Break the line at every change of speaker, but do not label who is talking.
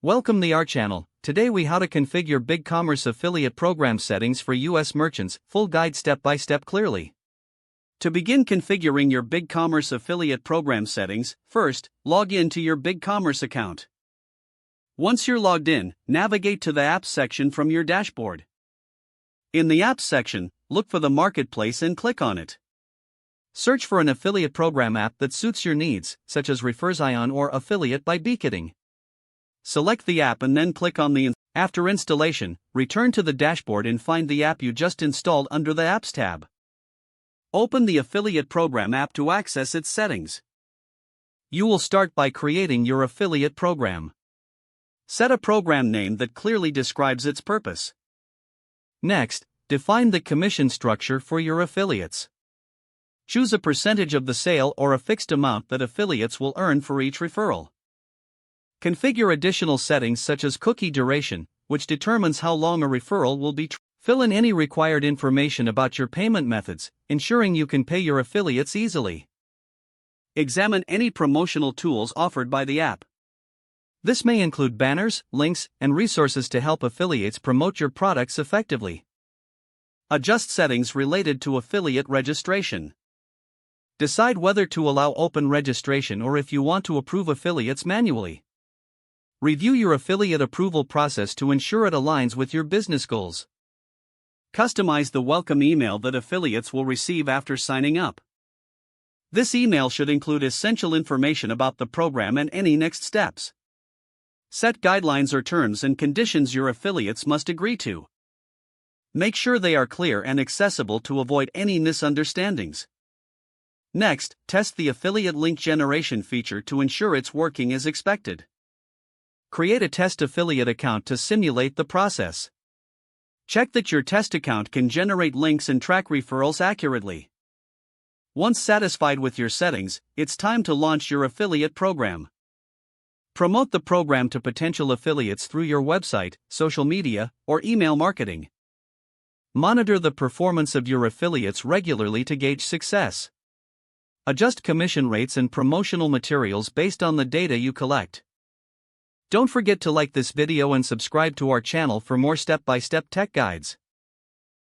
Welcome to our channel. Today we how to configure BigCommerce affiliate program settings for US merchants, full guide step by step clearly. To begin configuring your BigCommerce affiliate program settings, first, log in to your BigCommerce account. Once you're logged in, navigate to the Apps section from your dashboard. In the Apps section, look for the Marketplace and click on it. Search for an affiliate program app that suits your needs, such as Refers-ion or Affiliate by BigCommerce. Select the app and then click on the After installation, return to the dashboard and find the app you just installed under the Apps tab. Open the affiliate program app to access its settings. You will start by creating your affiliate program. Set a program name that clearly describes its purpose. Next, define the commission structure for your affiliates. Choose a percentage of the sale or a fixed amount that affiliates will earn for each referral. Configure additional settings such as cookie duration, which determines how long a referral will be. Fill in any required information about your payment methods, ensuring you can pay your affiliates easily. Examine any promotional tools offered by the app. This may include banners, links, and resources to help affiliates promote your products effectively. Adjust settings related to affiliate registration. Decide whether to allow open registration or if you want to approve affiliates manually. Review your affiliate approval process to ensure it aligns with your business goals. Customize the welcome email that affiliates will receive after signing up. This email should include essential information about the program and any next steps. Set guidelines or terms and conditions your affiliates must agree to. Make sure they are clear and accessible to avoid any misunderstandings. Next, test the affiliate link generation feature to ensure it's working as expected. Create a test affiliate account to simulate the process. Check that your test account can generate links and track referrals accurately. Once satisfied with your settings, it's time to launch your affiliate program. Promote the program to potential affiliates through your website, social media, or email marketing. Monitor the performance of your affiliates regularly to gauge success. Adjust commission rates and promotional materials based on the data you collect. Don't forget to like this video and subscribe to our channel for more step-by-step tech guides.